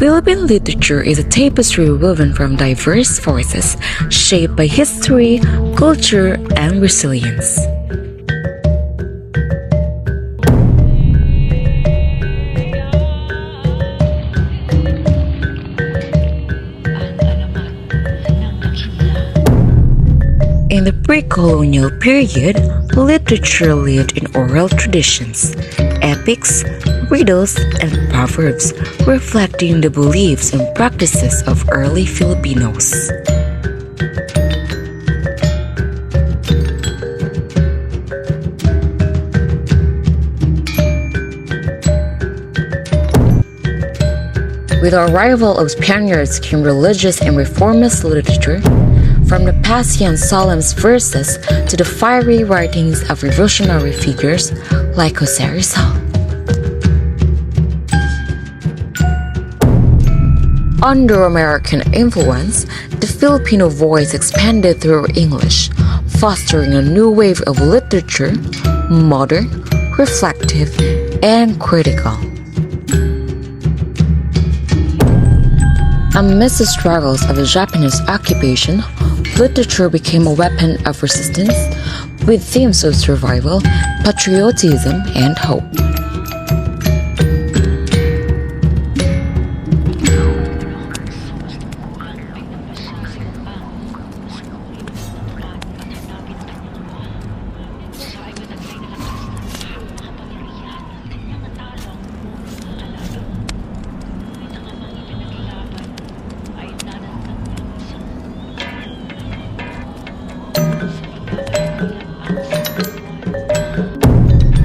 Philippine literature is a tapestry woven from diverse voices, shaped by history, culture, and resilience. In the pre-colonial period, literature lived in oral traditions, epics, riddles, and proverbs, reflecting the beliefs and practices of early Filipinos. With the arrival of Spaniards came religious and reformist literature, from the Passian Solemn's verses to the fiery writings of revolutionary figures like Jose Rizal. Under American influence, the Filipino voice expanded through English, fostering a new wave of literature, modern, reflective, and critical. Amidst the struggles of the Japanese occupation, literature became a weapon of resistance with themes of survival, patriotism, and hope.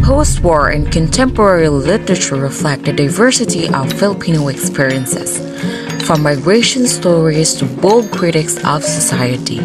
Post-war and contemporary literature reflect the diversity of Filipino experiences, from migration stories to bold critics of society.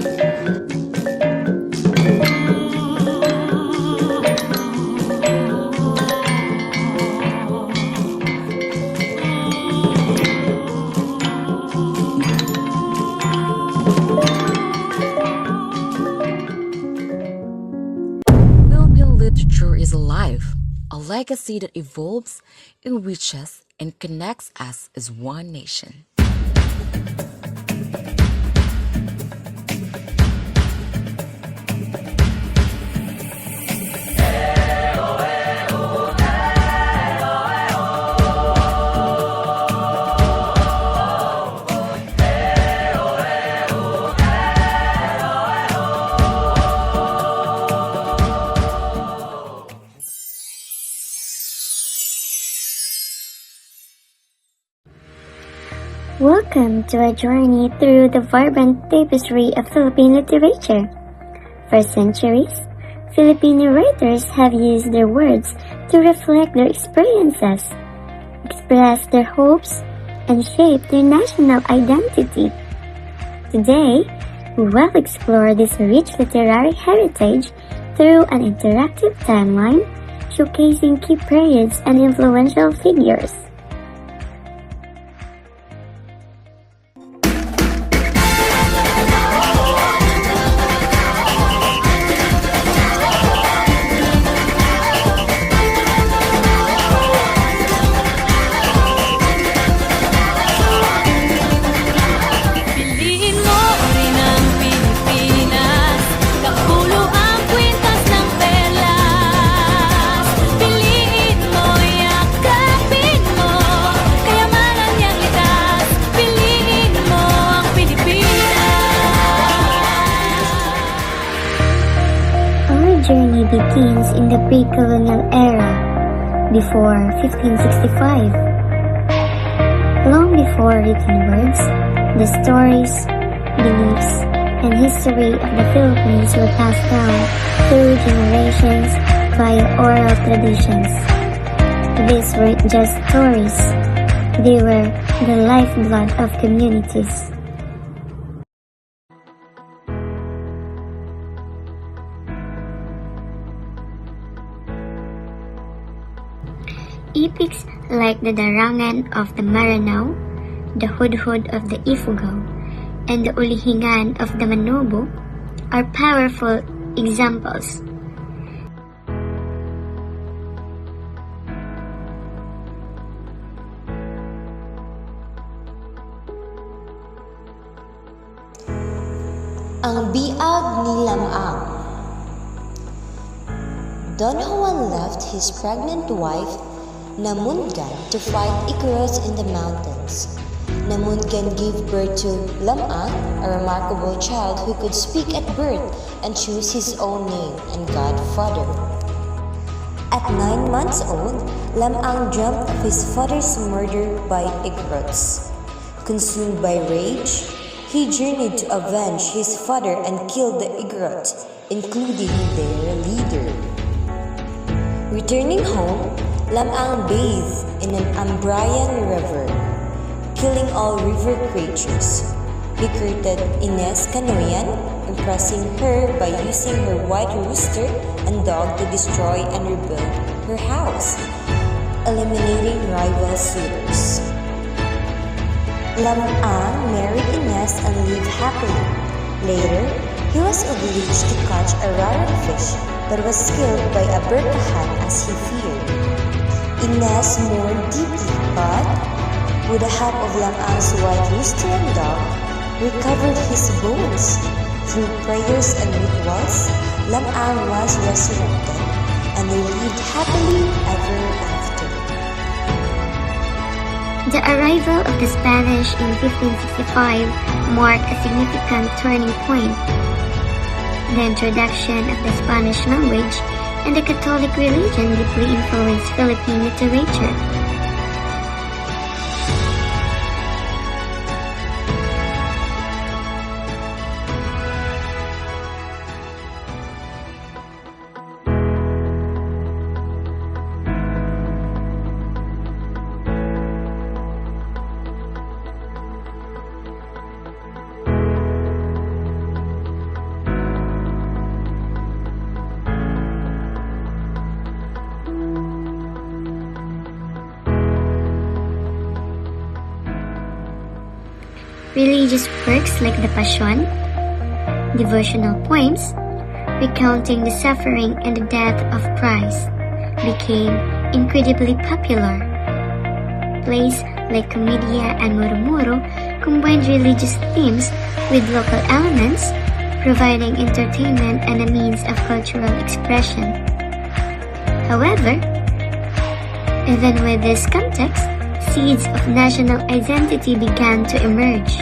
Literature is alive, a legacy that evolves, enriches, and connects us as one nation. Welcome to a journey through the vibrant tapestry of Philippine literature. For centuries, Filipino writers have used their words to reflect their experiences, express their hopes, and shape their national identity. Today, we will explore this rich literary heritage through an interactive timeline showcasing key periods and influential figures. Journey begins in the pre-colonial era, before 1565. Long before written words, the stories, beliefs, and history of the Philippines were passed down through generations via oral traditions. These weren't just stories, they were the lifeblood of communities. Epics like the Darangan of the Maranao, the Hudhud of the Ifugao, and the Ulihingan of the Manobo are powerful examples. Ang biag ni Lamang. Don Juan left his pregnant wife, Namungan, to fight Icaros in the mountains. Namungan gave birth to Lamang, a remarkable child who could speak at birth and choose his own name and godfather. At 9 months old, Lamang dreamt of his father's murder by Icaros. Consumed by rage, he journeyed to avenge his father and killed the Icaros, including their leader. Returning home, Lamang bathed in an Ambrayan river, killing all river creatures. He created Ines Canoyan, impressing her by using her white rooster and dog to destroy and rebuild her house, eliminating rival suitors. Lamang married Ines and lived happily. Later, he was obliged to catch a rare fish but was killed by a Berkahan as he feared. Ines mourned deeply but, with the help of Lamang's white rooster and dog, recovered his bones. Through prayers and rituals, Lamang was resurrected and they lived happily ever after. The arrival of the Spanish in 1565 marked a significant turning point. The introduction of the Spanish language and the Catholic religion deeply influenced Philippine literature. Religious works like the Passion, devotional poems recounting the suffering and the death of Christ, became incredibly popular. Plays like Comedia and Murmuro combined religious themes with local elements, providing entertainment and a means of cultural expression. However, even with this context, seeds of national identity began to emerge.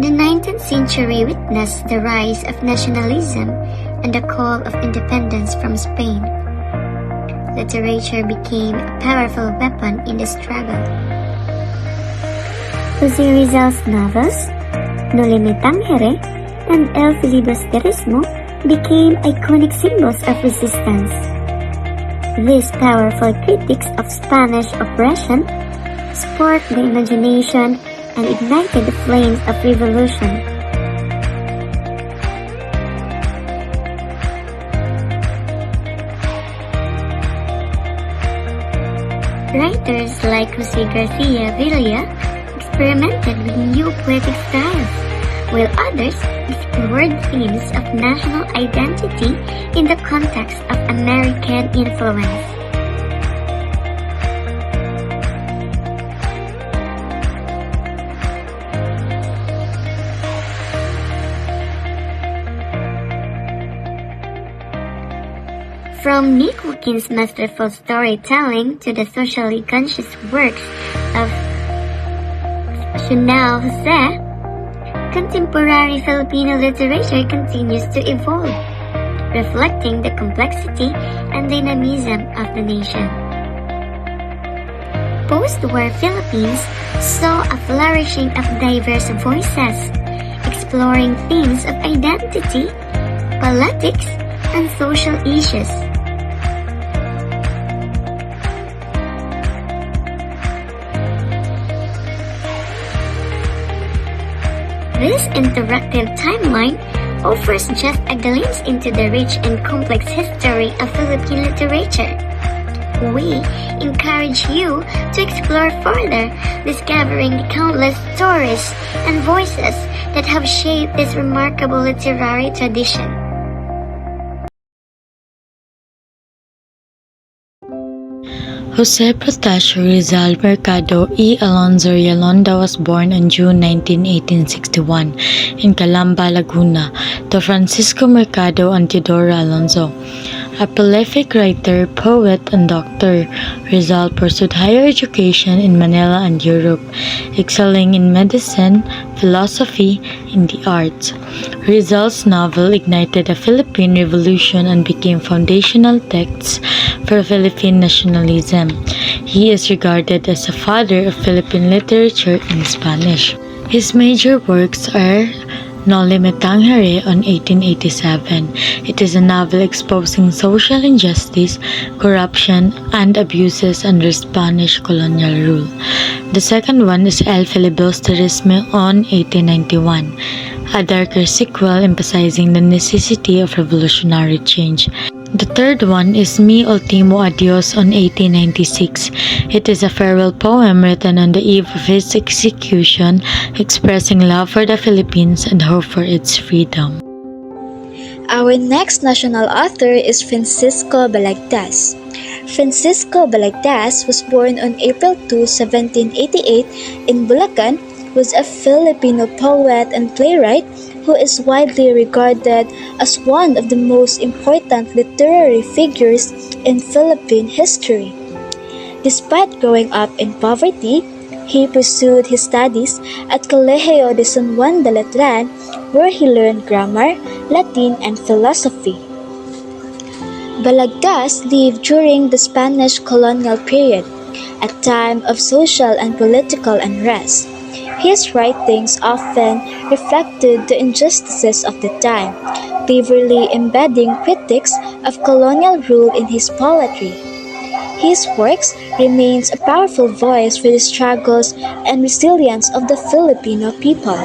The 19th century witnessed the rise of nationalism and the call of independence from Spain. Literature became a powerful weapon in the struggle. Jose Rizal's novels, No Le Tangere and El Filibusterismo became iconic symbols of resistance. These powerful critics of Spanish oppression sparked the imagination and ignited the flames of revolution. Writers like Jose Garcia Villa experimented with new poetic styles, while others explored themes of national identity in the context of American influence. From Nick Wilkins' masterful storytelling to the socially conscious works of Chanel Jose, contemporary Filipino literature continues to evolve, reflecting the complexity and dynamism of the nation. Post-war Philippines saw a flourishing of diverse voices, exploring themes of identity, politics, and social issues. This interactive timeline offers just a glimpse into the rich and complex history of Philippine literature. We encourage you to explore further, discovering the countless stories and voices that have shaped this remarkable literary tradition. Jose Protasio Rizal Mercado y Alonzo Yalonda was born on June 19, 1861 in Calamba, Laguna, to Francisco Mercado and Teodora Alonzo. A prolific writer, poet, and doctor, Rizal pursued higher education in Manila and Europe, excelling in medicine, philosophy, and the arts. Rizal's novel ignited the Philippine Revolution and became foundational texts for Philippine nationalism. He is regarded as the father of Philippine literature in Spanish. His major works are No Limitang Here on 1887. It is a novel exposing social injustice, corruption, and abuses under Spanish colonial rule. The second one is El Filibusterismo on 1891, a darker sequel emphasizing the necessity of revolutionary change. The third one is Mi Ultimo Adios on 1896. It is a farewell poem written on the eve of his execution, expressing love for the Philippines and hope for its freedom. Our next national author is Francisco Balagtas. Francisco Balagtas was born on April 2, 1788 in Bulacan, was a Filipino poet and playwright who is widely regarded as one of the most important literary figures in Philippine history. Despite growing up in poverty, he pursued his studies at Colegio de San Juan de Letran, where he learned grammar, Latin, and philosophy. Balagtas lived during the Spanish colonial period, a time of social and political unrest. His writings often reflected the injustices of the time, cleverly embedding critiques of colonial rule in his poetry. His works remains a powerful voice for the struggles and resilience of the Filipino people.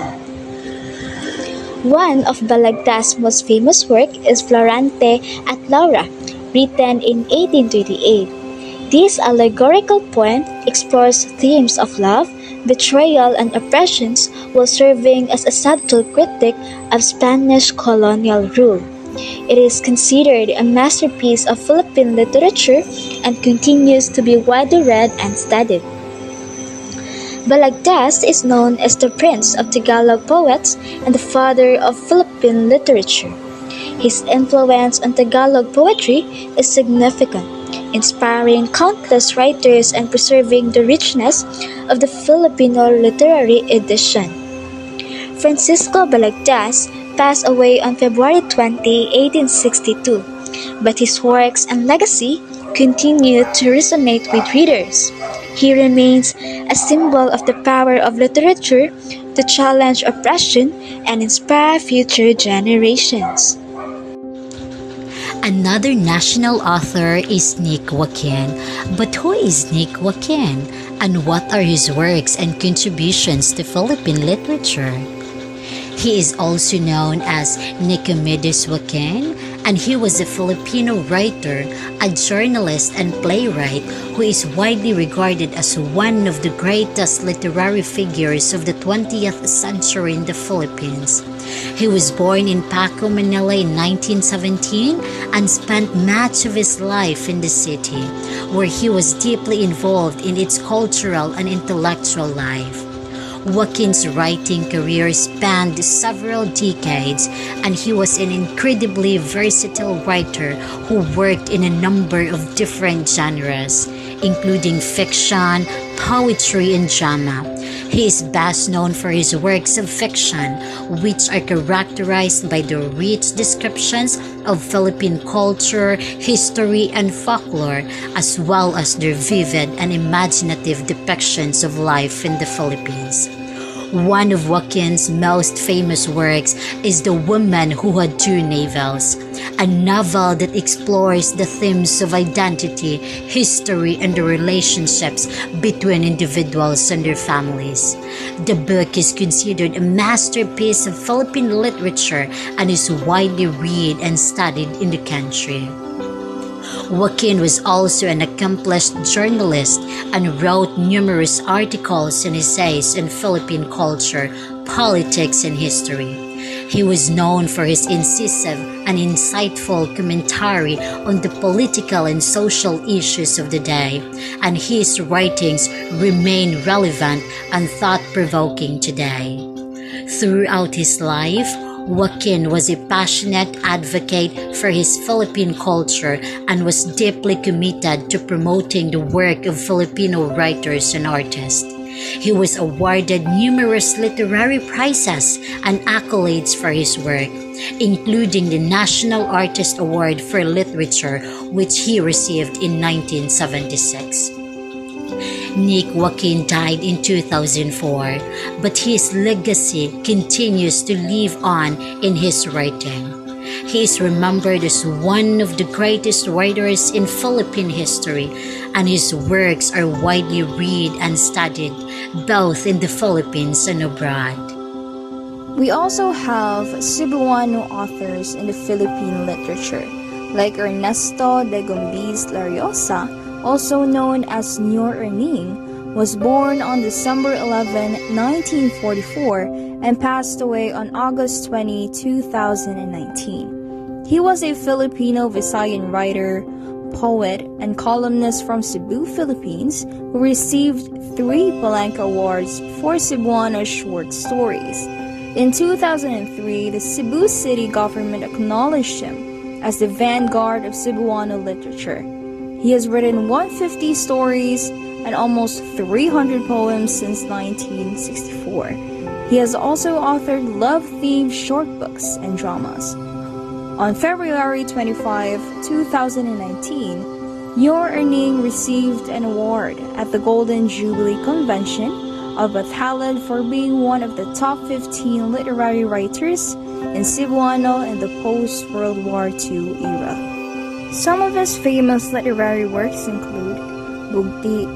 One of Balagtas' most famous work is Florante at Laura, written in 1838. This allegorical poem explores themes of love, betrayal, and oppressions while serving as a subtle critique of Spanish colonial rule. It is considered a masterpiece of Philippine literature and continues to be widely read and studied. Balagtas is known as the Prince of Tagalog poets and the father of Philippine literature. His influence on Tagalog poetry is significant, inspiring countless writers and preserving the richness of the Filipino literary edition. Francisco Balagtas passed away on February 20, 1862, but his works and legacy continue to resonate with readers. He remains a symbol of the power of literature to challenge oppression and inspire future generations. Another national author is Nick Joaquin. But who is Nick Joaquin, and what are his works and contributions to Philippine literature? He is also known as Nicomedes Joaquin, and he was a Filipino writer, a journalist, and playwright who is widely regarded as one of the greatest literary figures of the 20th century in the Philippines. He was born in Paco, Manila in 1917 and spent much of his life in the city, where he was deeply involved in its cultural and intellectual life. Joaquin's writing career spanned several decades, and he was an incredibly versatile writer who worked in a number of different genres, including fiction, poetry, and drama. He is best known for his works of fiction, which are characterized by the rich descriptions of Philippine culture, history, and folklore, as well as their vivid and imaginative depictions of life in the Philippines. One of Joaquin's most famous works is The Woman Who Had Two Navels, a novel that explores the themes of identity, history, and the relationships between individuals and their families. The book is considered a masterpiece of Philippine literature and is widely read and studied in the country. Joaquin was also an accomplished journalist and wrote numerous articles and essays in Philippine culture, politics, and history. He was known for his incisive and insightful commentary on the political and social issues of the day, and his writings remain relevant and thought-provoking today. Throughout his life, Joaquin was a passionate advocate for his Philippine culture and was deeply committed to promoting the work of Filipino writers and artists. He was awarded numerous literary prizes and accolades for his work, including the National Artist Award for Literature, which he received in 1976. Nick Joaquin died in 2004, but his legacy continues to live on in his writing. He is remembered as one of the greatest writers in Philippine history, and his works are widely read and studied both in the Philippines and abroad. We also have Cebuano authors in the Philippine literature, like Ernesto de Gombis Lariosa, also known as Nyor Erning, was born on December 11, 1944, and passed away on August 20, 2019. He was a Filipino-Visayan writer, poet, and columnist from Cebu, Philippines, who received 3 Palanca Awards for Cebuano short stories. In 2003, the Cebu city government acknowledged him as the vanguard of Cebuano literature. He has written 150 stories and almost 300 poems since 1964. He has also authored love-themed short books and dramas. On February 25, 2019, Nyor Erning received an award at the Golden Jubilee Convention of Bathalad for being one of the top 15 literary writers in Cebuano in the post-World War II era. Some of his famous literary works include Bugti,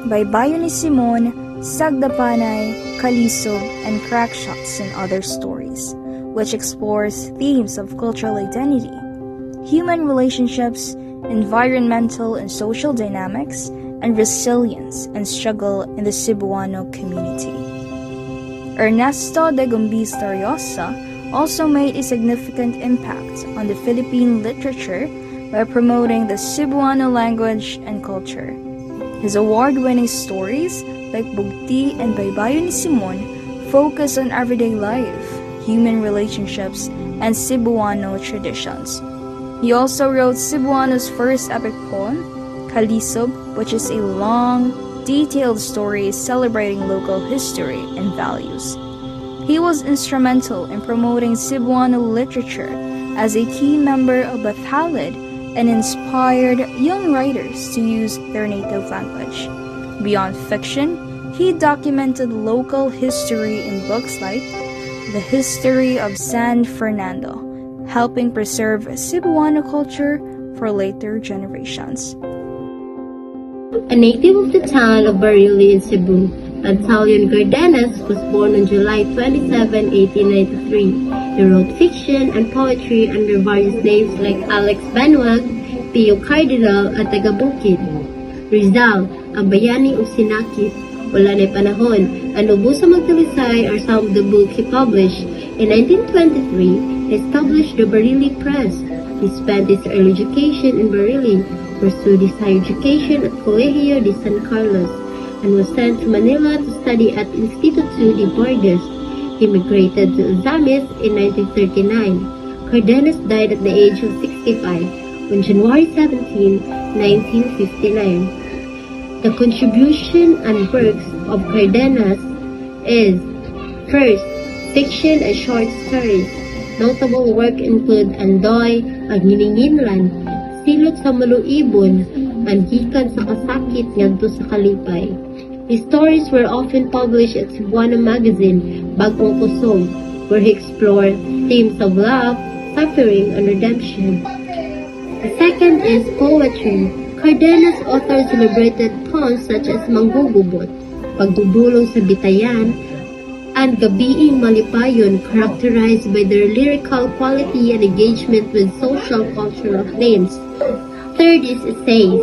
Baybayon ni Simon, Sagdapanay, Kalisob, and Crackshots and Other Stories, which explores themes of cultural identity, human relationships, environmental and social dynamics, and resilience and struggle in the Cebuano community. Ernesto de Gombis Lariosa also made a significant impact on the Philippine literature by promoting the Cebuano language and culture. His award-winning stories like Bugti and Baybayon ni Simon focus on everyday life, human relationships, and Cebuano traditions. He also wrote Cebuano's first epic poem, Kalisob, which is a long, detailed story celebrating local history and values. He was instrumental in promoting Cebuano literature as a key member of Bathalad and inspired young writers to use their native language. Beyond fiction, he documented local history in books like The History of San Fernando, helping preserve Cebuano culture for later generations. A native of the town of Barili in Cebu, Pantaleon Cardenas was born on July 27, 1893. He wrote fiction and poetry under various names like Alex Banuag, Pio Cardinal at Tagabukid. Rizal, ang bayani of Sinakit, Wala na'y panahon, and Ubus sa Magdalisay are some of the books he published. In 1923, he established the Barili Press. He spent his early education in Barili, pursued his higher education at Colegio de San Carlos, and was sent to Manila to study at Instituto de Borges. He migrated to Ozamis in 1939. Cardenas died at the age of 65 on January 17, 1959. The contribution and works of Cardenas is, first, fiction and short stories. Notable work include Andoy, Ang Hininginlan, Silot sa Maluibon, Manhikan sa Kasakit ngadto sa Kalipay. His stories were often published at Cebuano magazine, Bagong Kusog, where he explored themes of love, suffering, and redemption. The second is poetry. Cardenas authored celebrated poems such as Manggugubot, Pagdudulong sa Bitayan, and Gabiing Malipayon, characterized by their lyrical quality and engagement with social cultural themes. Third is essays.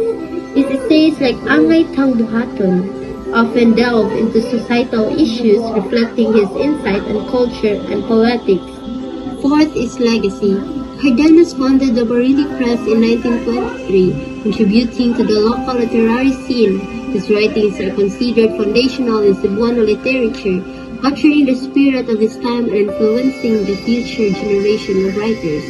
These essays, like Angay Tangbuhaton, often delve into societal issues reflecting his insight on culture and politics. Fourth is legacy. Cardenas founded the Barili Press in 1923, contributing to the local literary scene. His writings are considered foundational in Cebuano literature, capturing the spirit of his time and influencing the future generation of writers.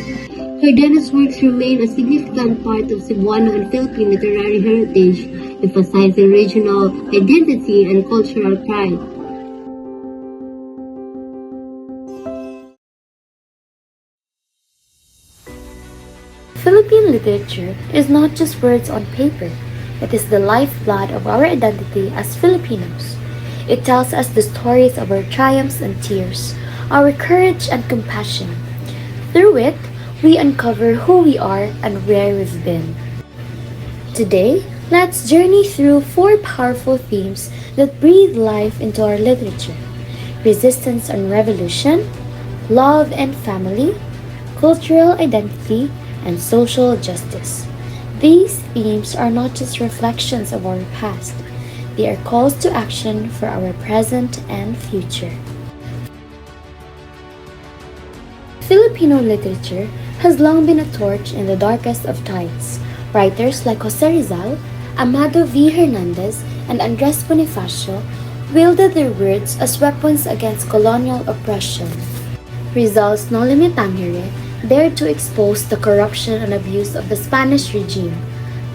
Cardenas' works remain a significant part of Cebuano and Philippine literary heritage, emphasizing regional identity and cultural pride. Philippine literature is not just words on paper, it is the lifeblood of our identity as Filipinos. It tells us the stories of our triumphs and tears, our courage and compassion. Through it, we uncover who we are and where we've been. Today, let's journey through 4 powerful themes that breathe life into our literature: resistance and revolution, love and family, cultural identity, and social justice. These themes are not just reflections of our past, they are calls to action for our present and future. Filipino literature has long been a torch in the darkest of times. Writers like Jose Rizal, Amado V. Hernandez, and Andres Bonifacio wielded their words as weapons against colonial oppression. Rizal's No Limit Tangere dared to expose the corruption and abuse of the Spanish regime.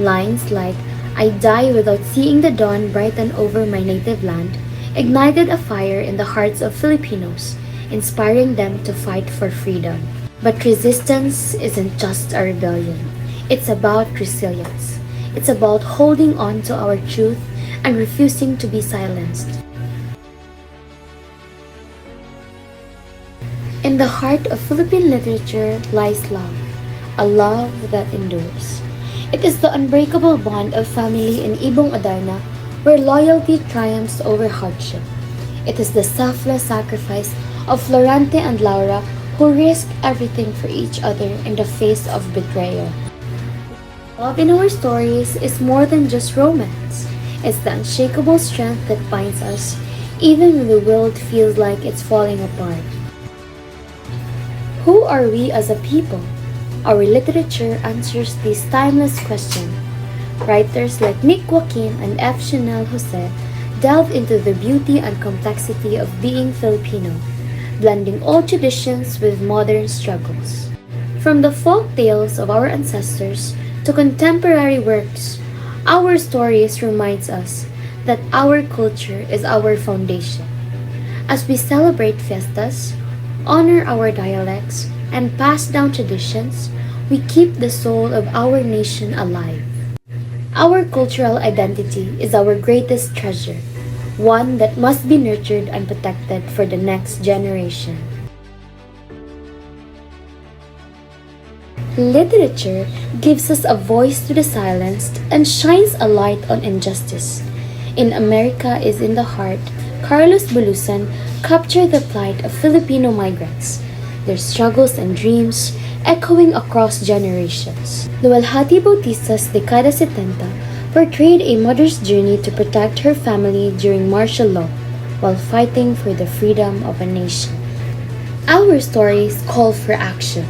Lines like, "I die without seeing the dawn brighten over my native land," ignited a fire in the hearts of Filipinos, inspiring them to fight for freedom. But resistance isn't just a rebellion. It's about resilience. It's about holding on to our truth and refusing to be silenced. In the heart of Philippine literature lies love, a love that endures. It is the unbreakable bond of family in Ibong Adarna, where loyalty triumphs over hardship. It is the selfless sacrifice of Florante and Laura, who risk everything for each other in the face of betrayal. Love in our stories is more than just romance. It's the unshakable strength that binds us, even when the world feels like it's falling apart. Who are we as a people? Our literature answers this timeless question. Writers like Nick Joaquin and F. Chanel Jose delve into the beauty and complexity of being Filipino, blending old traditions with modern struggles. From the folk tales of our ancestors to contemporary works, our stories reminds us that our culture is our foundation. As we celebrate fiestas, honor our dialects, and pass down traditions, we keep the soul of our nation alive. Our cultural identity is our greatest treasure, one that must be nurtured and protected for the next generation. Literature gives us a voice to the silenced and shines a light on injustice. In America is in the Heart, Carlos Bulusan captured the plight of Filipino migrants, their struggles and dreams echoing across generations. Luwalhati Bautista's Dekada 70 portrayed a mother's journey to protect her family during martial law while fighting for the freedom of a nation. Our stories call for action.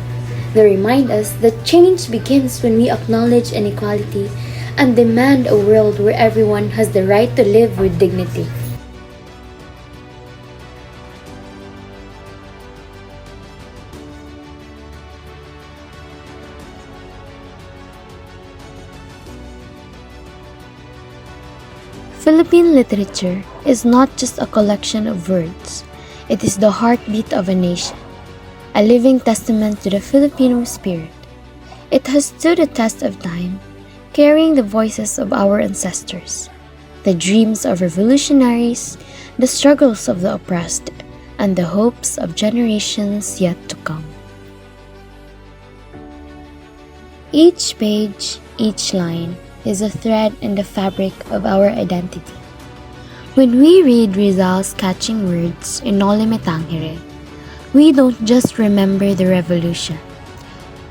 They remind us that change begins when we acknowledge inequality and demand a world where everyone has the right to live with dignity. Philippine literature is not just a collection of words. It is the heartbeat of a nation, a living testament to the Filipino spirit. It has stood the test of time, carrying the voices of our ancestors, the dreams of revolutionaries, the struggles of the oppressed, and the hopes of generations yet to come. Each page, each line, is a thread in the fabric of our identity. When we read Rizal's catching words in Noli Me Tangere, we don't just remember the revolution.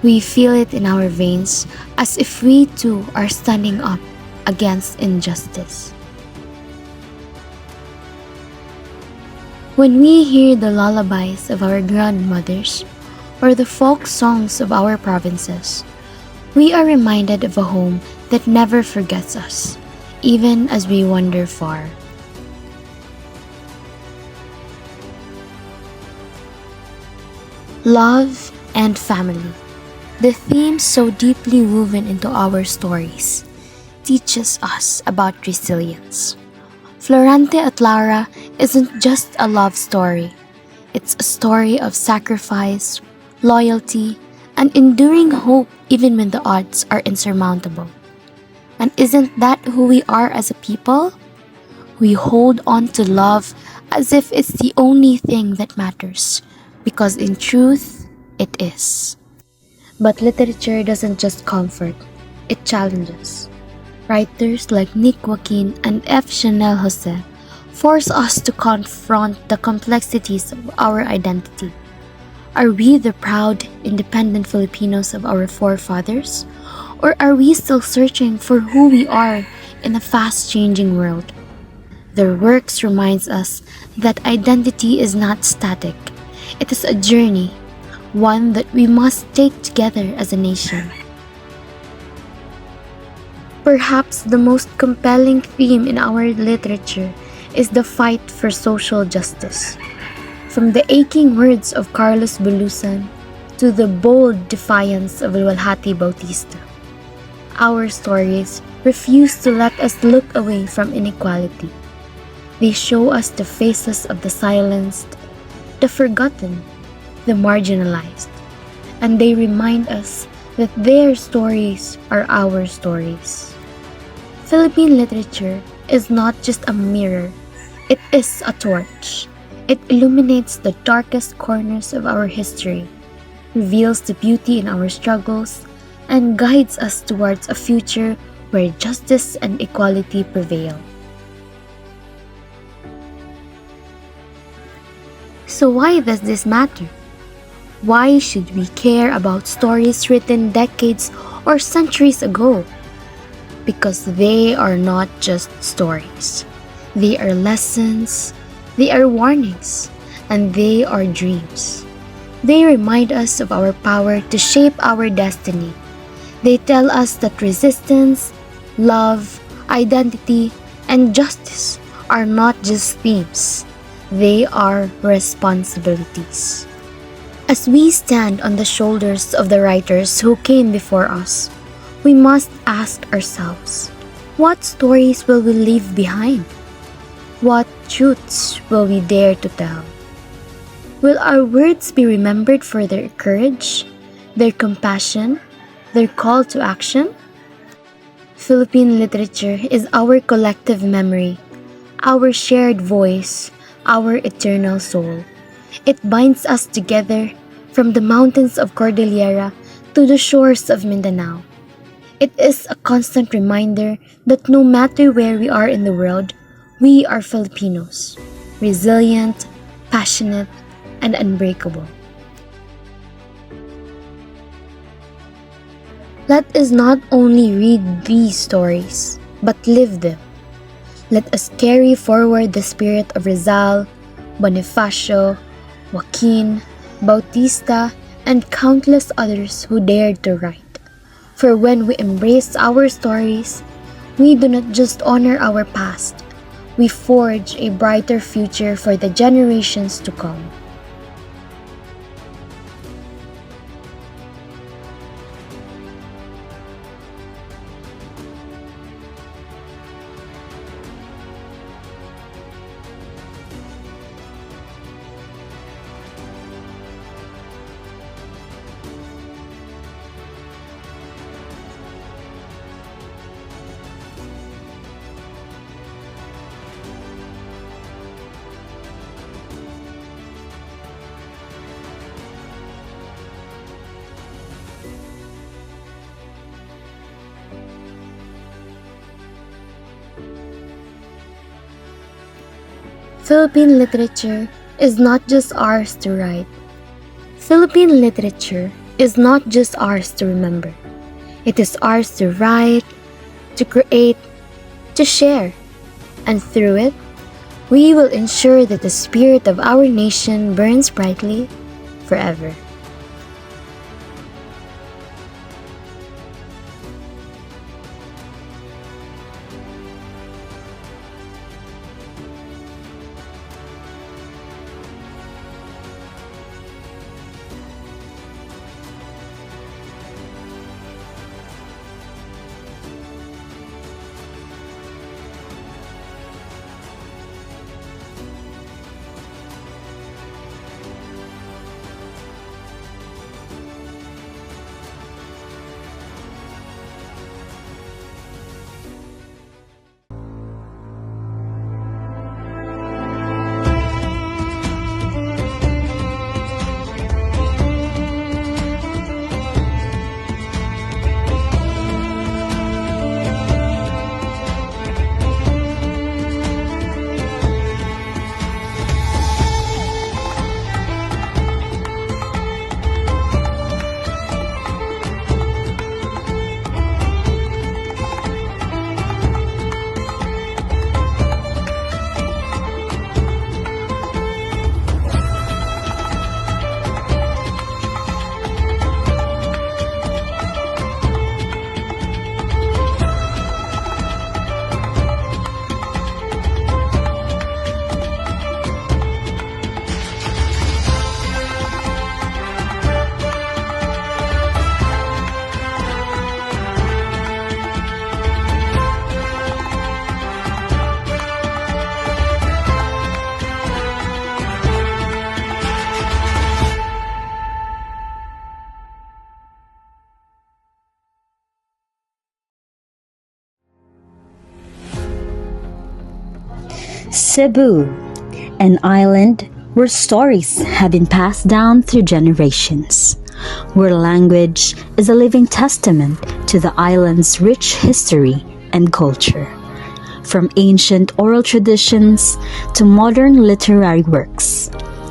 We feel it in our veins as if we too are standing up against injustice. When we hear the lullabies of our grandmothers or the folk songs of our provinces, we are reminded of a home that never forgets us, even as we wander far. Love and family, the themes so deeply woven into our stories, teaches us about resilience. Florante at Lara isn't just a love story. It's a story of sacrifice, loyalty, and enduring hope even when the odds are insurmountable. And isn't that who we are as a people? We hold on to love as if it's the only thing that matters, because in truth, it is. But literature doesn't just comfort, it challenges. Writers like Nick Joaquin and F. Chanel Jose force us to confront the complexities of our identity. Are we the proud, independent Filipinos of our forefathers? Or are we still searching for who we are in a fast-changing world? Their works reminds us that identity is not static. It is a journey, one that we must take together as a nation. Perhaps the most compelling theme in our literature is the fight for social justice. From the aching words of Carlos Bulosan to the bold defiance of Luwalhati Bautista, our stories refuse to let us look away from inequality. They show us the faces of the silenced, the forgotten, the marginalized, and they remind us that their stories are our stories. Philippine literature is not just a mirror, it is a torch. It illuminates the darkest corners of our history, reveals the beauty in our struggles, and guides us towards a future where justice and equality prevail. So why does this matter? Why should we care about stories written decades or centuries ago? Because they are not just stories. They are lessons, they are warnings, and they are dreams. They remind us of our power to shape our destiny. They tell us that resistance, love, identity, and justice are not just themes. They are responsibilities. As we stand on the shoulders of the writers who came before us, we must ask ourselves, what stories will we leave behind? What truths will we dare to tell? Will our words be remembered for their courage, their compassion, their call to action? Philippine literature is our collective memory, our shared voice, our eternal soul. It binds us together from the mountains of Cordillera to the shores of Mindanao. It is a constant reminder that no matter where we are in the world, we are Filipinos, resilient, passionate, and unbreakable. Let us not only read these stories, but live them. Let us carry forward the spirit of Rizal, Bonifacio, Joaquin, Bautista, and countless others who dared to write. For when we embrace our stories, we do not just honor our past, we forge a brighter future for the generations to come. Philippine literature is not just ours to write. Philippine literature is not just ours to remember. It is ours to write, to create, to share, and through it, we will ensure that the spirit of our nation burns brightly forever. Cebu, an island where stories have been passed down through generations, where language is a living testament to the island's rich history and culture. From ancient oral traditions to modern literary works,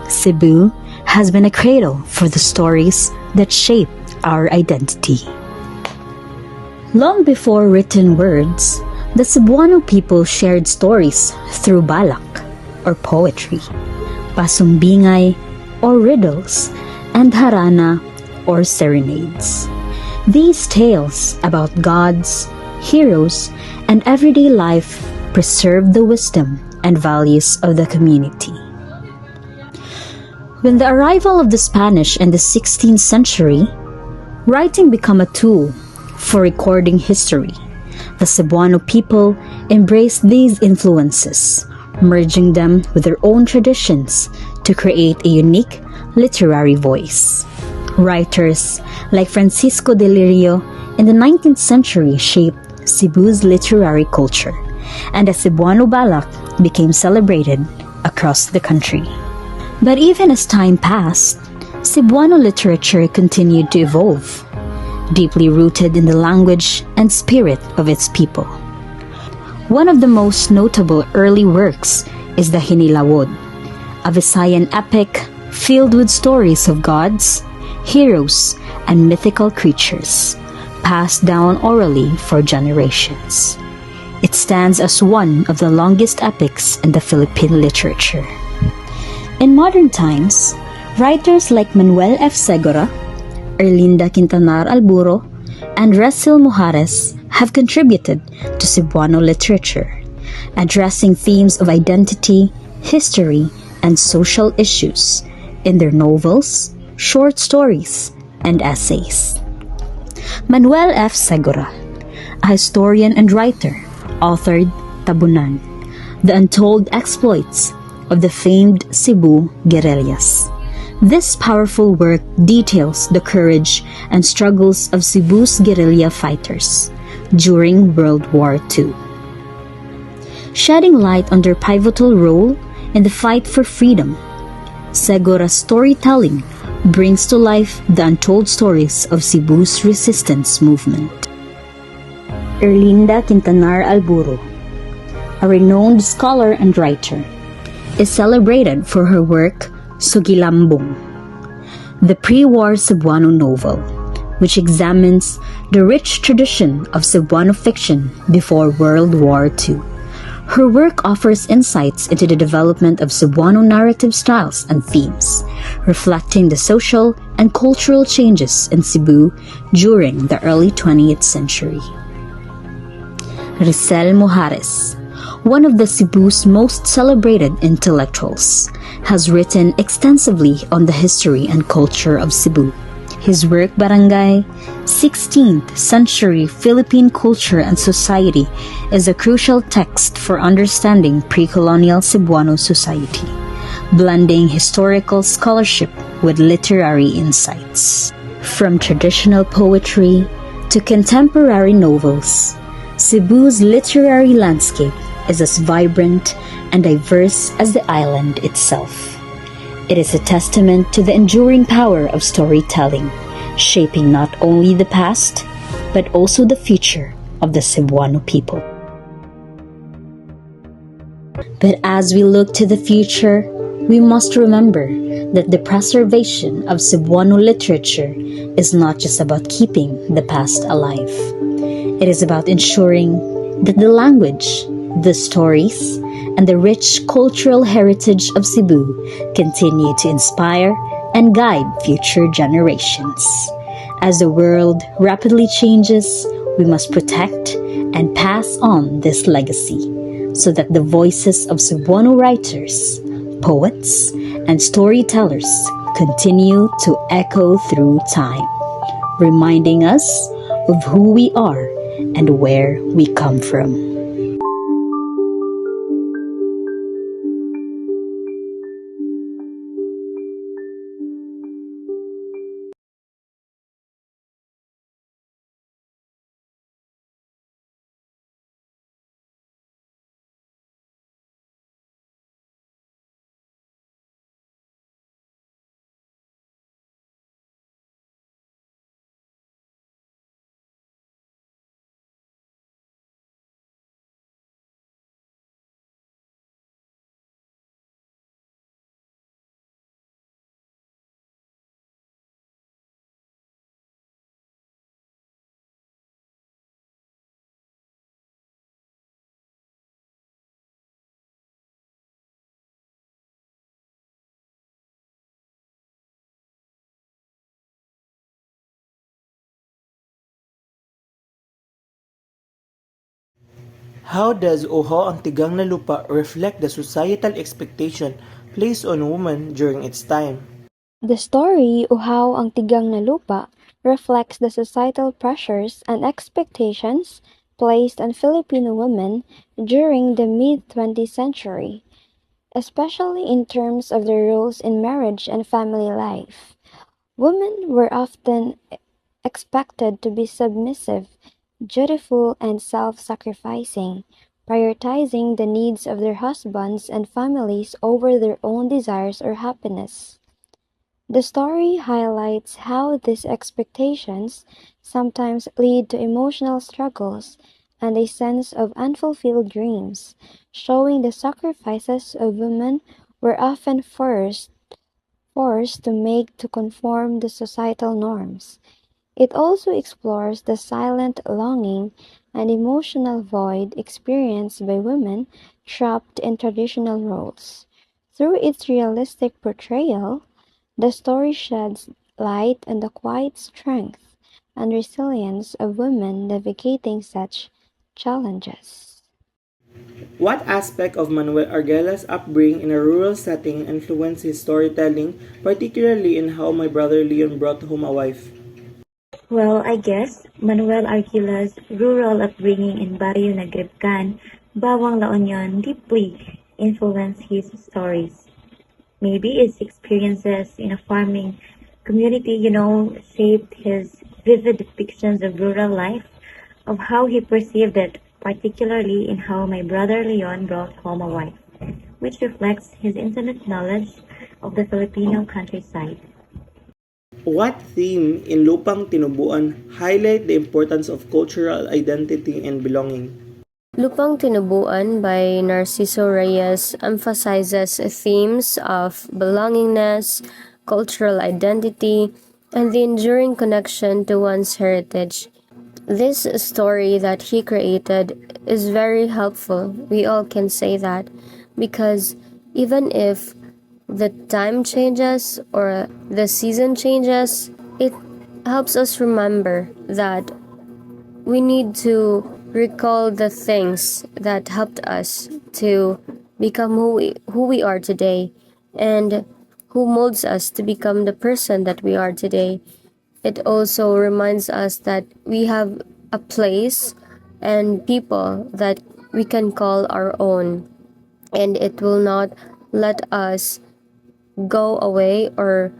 Cebu has been a cradle for the stories that shape our identity. Long before written words, the Cebuano people shared stories through balak, or poetry, pasumbingay, or riddles, and harana, or serenades. These tales about gods, heroes, and everyday life preserved the wisdom and values of the community. When the arrival of the Spanish in the 16th century, writing became a tool for recording history. The Cebuano people embraced these influences, merging them with their own traditions to create a unique literary voice. Writers like Francisco de Lirio in the 19th century shaped Cebu's literary culture, and the Cebuano balak became celebrated across the country. But even as time passed, Cebuano literature continued to evolve, deeply rooted in the language and spirit of its people. One of the most notable early works is the Hinilawod, a Visayan epic filled with stories of gods, heroes, and mythical creatures, passed down orally for generations. It stands as one of the longest epics in the Philippine literature. In modern times, writers like Manuel F. Segura, Erlinda Quintanar Alburo, and Resil Mujares have contributed to Cebuano literature, addressing themes of identity, history, and social issues in their novels, short stories, and essays. Manuel F. Segura, a historian and writer, authored Tabunan, The Untold Exploits of the Famed Cebu Guerrillas. This powerful work details the courage and struggles of Cebu's guerrilla fighters during World War II, shedding light on their pivotal role in the fight for freedom. Segura's storytelling brings to life the untold stories of Cebu's resistance movement. Erlinda Quintanar Alburo, a renowned scholar and writer, is celebrated for her work Sugilambong. the pre-war Cebuano novel, which examines the rich tradition of Cebuano fiction before World War II. Her work offers insights into the development of Cebuano narrative styles and themes, reflecting the social and cultural changes in Cebu during the early 20th century. Rizal Mojares, one of the Cebu's most celebrated intellectuals, has written extensively on the history and culture of Cebu. His work Barangay, 16th Century Philippine Culture and Society is a crucial text for understanding pre-colonial Cebuano society, blending historical scholarship with literary insights. From traditional poetry to contemporary novels, Cebu's literary landscape is as vibrant and diverse as the island itself. It is a testament to the enduring power of storytelling, shaping not only the past, but also the future of the Cebuano people. But as we look to the future, we must remember that the preservation of Cebuano literature is not just about keeping the past alive. It is about ensuring that the language, the stories, and the rich cultural heritage of Cebu continue to inspire and guide future generations. As the world rapidly changes, we must protect and pass on this legacy so that the voices of Cebuano writers, poets, and storytellers continue to echo through time, reminding us of who we are and where we come from. How does Oho ang Tigang na Lupa reflect the societal expectation placed on women during its time? The story Uhaw ang Tigang na Lupa reflects the societal pressures and expectations placed on Filipino women during the mid-20th century, especially in terms of their roles in marriage and family life. Women were often expected to be submissive, dutiful, and self-sacrificing, prioritizing the needs of their husbands and families over their own desires or happiness. The story highlights how these expectations sometimes lead to emotional struggles and a sense of unfulfilled dreams, showing the sacrifices of women were often forced to make to conform to societal norms. It also explores the silent longing and emotional void experienced by women trapped in traditional roles. Through its realistic portrayal, the story sheds light on the quiet strength and resilience of women navigating such challenges. What aspect of Manuel Arguela's upbringing in a rural setting influenced his storytelling, particularly in How My Brother Leon Brought Home a Wife? Well, I guess Manuel Arquila's rural upbringing in Barrio Nagribcan, Bawang La Union deeply influenced his stories. Maybe his experiences in a farming community, shaped his vivid depictions of rural life, of how he perceived it, particularly in How My Brother Leon Brought Home a Wife, which reflects his intimate knowledge of the Filipino countryside. What theme in Lupang Tinubuan highlight the importance of cultural identity and belonging? Lupang Tinubuan by Narciso Reyes emphasizes themes of belongingness, cultural identity, and the enduring connection to one's heritage. This story that he created is very helpful. We all can say that because even if the time changes or the season changes, it helps us remember that we need to recall the things that helped us to become who we are today and who molds us to become the person that we are today. It also reminds us that we have a place and people that we can call our own, and it will not let us go away or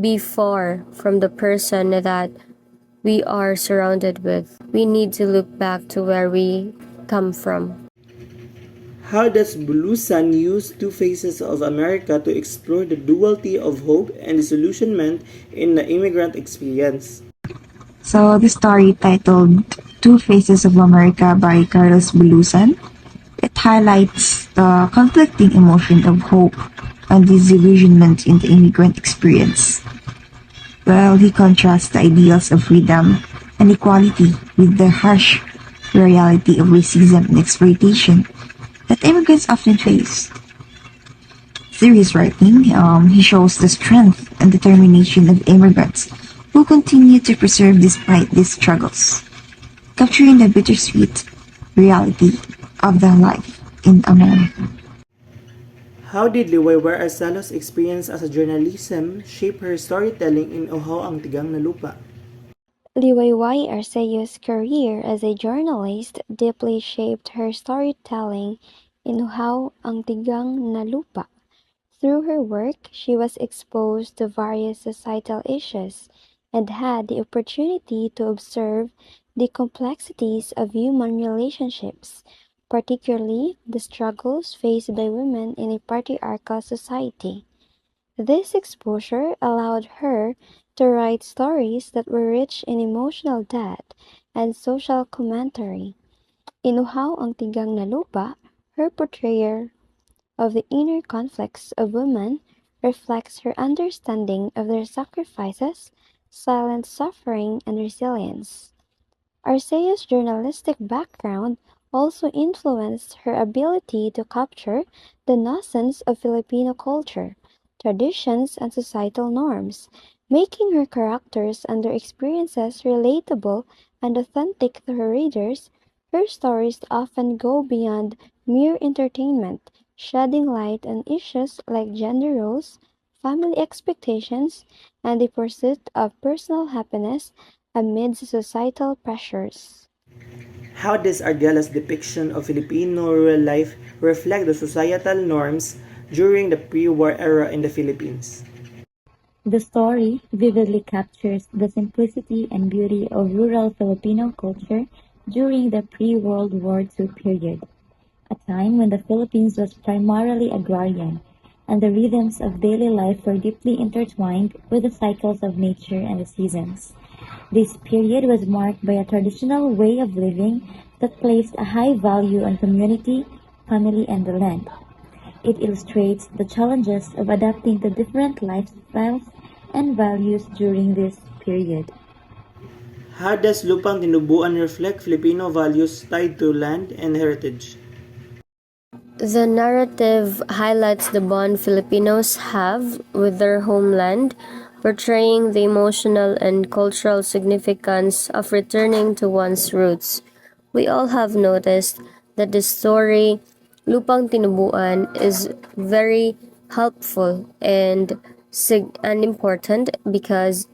be far from the person that we are surrounded with. We need to look back to where we come from. How does Bulusan use Two Faces of America to explore the duality of hope and disillusionment in the immigrant experience? So the story titled Two Faces of America by Carlos Bulusan, it highlights the conflicting emotion of hope and disillusionment in the immigrant experience. Well, he contrasts the ideals of freedom and equality with the harsh reality of racism and exploitation that immigrants often face. Through his writing, he shows the strength and determination of immigrants who continue to persevere despite these struggles, capturing the bittersweet reality of their life in America. How did Liwaywar Arcelo's experience as a journalism shape her storytelling in Oho Ang Tigang na Lupa? Liwayway Arceo's career as a journalist deeply shaped her storytelling in How Ang Tigang na Lupa. Through her work, she was exposed to various societal issues and had the opportunity to observe the complexities of human relationships, particularly the struggles faced by women in a patriarchal society. This exposure allowed her to write stories that were rich in emotional depth and social commentary. In Uhaw ang Tigang na Lupa, her portrayal of the inner conflicts of women reflects her understanding of their sacrifices, silent suffering, and resilience. Arceo's journalistic background also influenced her ability to capture the nuisance of Filipino culture, traditions, and societal norms, making her characters and their experiences relatable and authentic to her readers. Her stories often go beyond mere entertainment, shedding light on issues like gender roles, family expectations, and the pursuit of personal happiness amidst societal pressures. How does Argela's depiction of Filipino rural life reflect the societal norms during the pre-war era in the Philippines? The story vividly captures the simplicity and beauty of rural Filipino culture during the pre-World War II period, a time when the Philippines was primarily agrarian, and the rhythms of daily life were deeply intertwined with the cycles of nature and the seasons. This period was marked by a traditional way of living that placed a high value on community, family, and the land. It illustrates the challenges of adapting to different lifestyles and values during this period. How does Lupang Tinubuan reflect Filipino values tied to land and heritage? The narrative highlights the bond Filipinos have with their homeland, portraying the emotional and cultural significance of returning to one's roots. We all have noticed that the story Lupang Tinubuan is very helpful and important because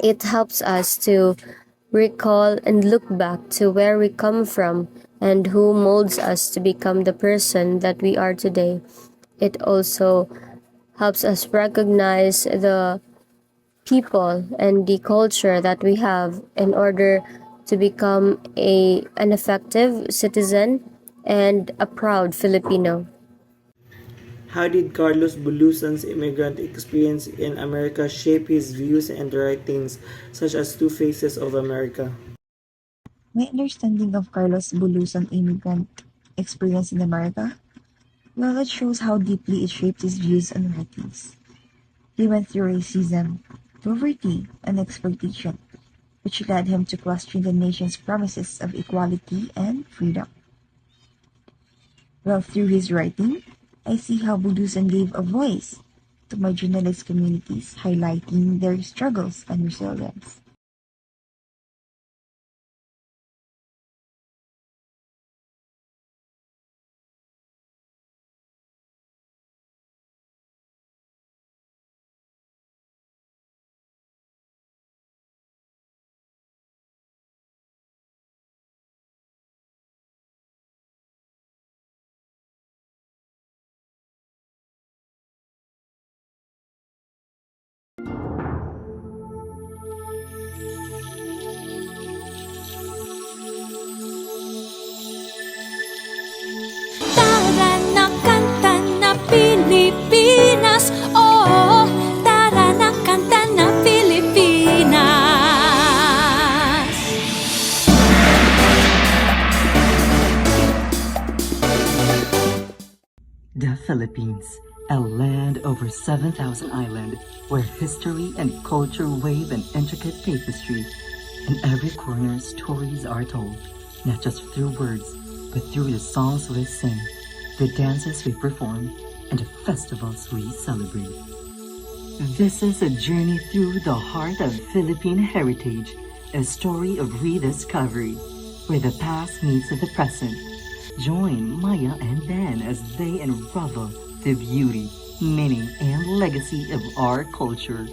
it helps us to recall and look back to where we come from and who molds us to become the person that we are today. It also helps us recognize the people and the culture that we have in order to become an effective citizen and a proud Filipino. How did Carlos Bulusan's immigrant experience in America shape his views and writings, such as Two Faces of America? My understanding of Carlos Bulusan immigrant experience in America, well, it shows how deeply it shaped his views and writings. He went through racism, poverty, and exploitation, which led him to question the nation's promises of equality and freedom. Well, through his writing, I see how Budusan gave a voice to marginalized communities, highlighting their struggles and resilience. Tara na kanta na Pilipinas, oh, tara na kanta na Pilipinas. The Philippines, a land over 7,000 island, where history and culture wave an intricate tapestry. In every corner, stories are told, not just through words, but through the songs we sing, the dances we perform, and the festivals we celebrate. This is a journey through the heart of Philippine heritage, a story of rediscovery, where the past meets the present. Join Maya and Ben as they unravel the beauty, meaning, and legacy of our culture.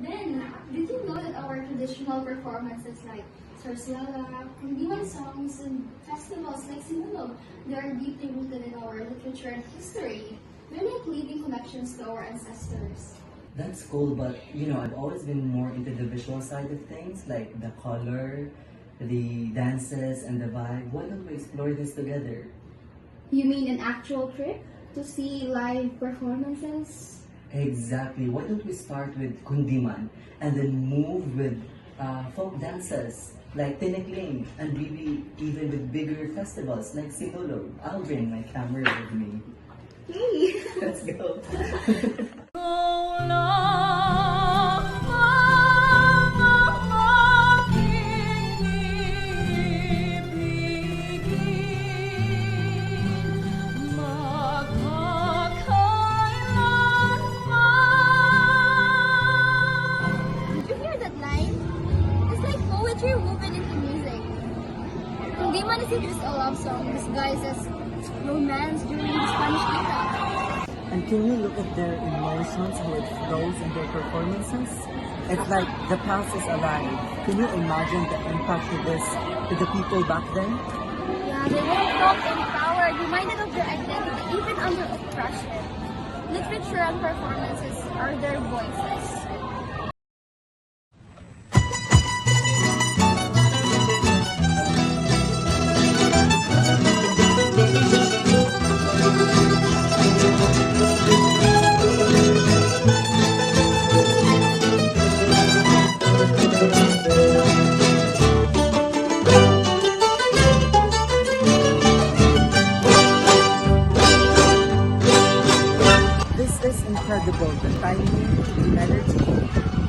Ben, did you know that our traditional performances like Sarsiala, Kundiman songs, and festivals like Sinulog, they are deeply rooted in our literature and history? They're like living connections to our ancestors. That's cool, but I've always been more into the visual side of things, like the color, the dances, and the vibe. Why don't we explore this together? You mean an actual trip to see live performances? Exactly. Why don't we start with Kundiman and then move with folk dances like Tinikling and maybe even with bigger festivals like Sinulog. I'll bring my camera with me. Hey! Let's go. Did you hear that line? It's like poetry woven into music. Kundiman isn't just a love song disguised as romance during the Spanish era. And can you look at their emotions, how it flows in their performances? It's like the past is alive. Can you imagine the impact of this to the people back then? Yeah, they were felt empowered, reminded of their identity even under oppression. Literature and performances are their voices. This is incredible, the timing, the energy.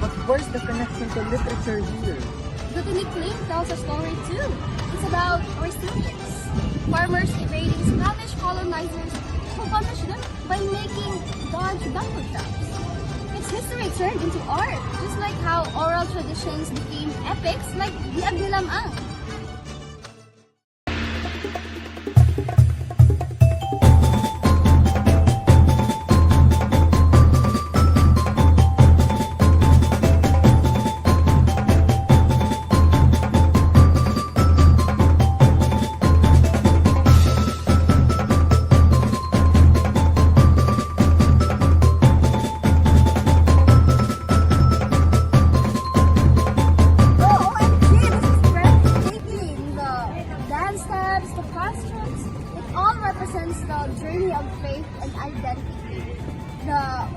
But where's the connection to literature here? The Tinikling tells a story too. It's about resilience. Farmers evading Spanish colonizers who punished them by making dodge bamboo traps. It's history turned into art, just like how oral traditions became epics like the Agdilamang. The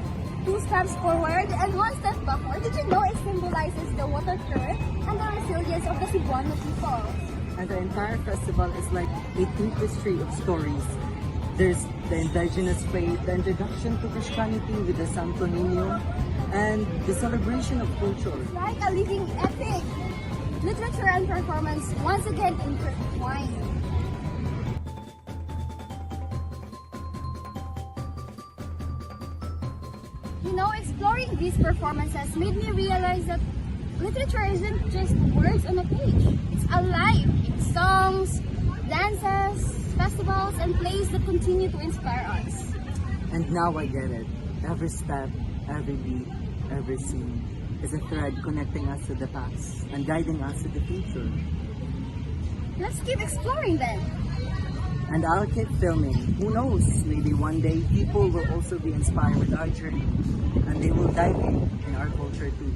two steps forward and one step backward. Did you know it symbolizes the water current and the resilience of the Cebuano people? and the entire festival is like a tapestry of stories. There's the indigenous faith, the introduction to Christianity with the Santo Niño, and the celebration of culture. It's like a living epic. Literature and performance once again intertwined. You know, exploring these performances made me realize that literature isn't just words on a page. It's alive. It's songs, dances, festivals, and plays that continue to inspire us. And now I get it. Every step, every beat, every scene is a thread connecting us to the past and guiding us to the future. Let's keep exploring then. And I'll keep filming. Who knows? Maybe one day people will also be inspired with our journey and they will dive in our culture too.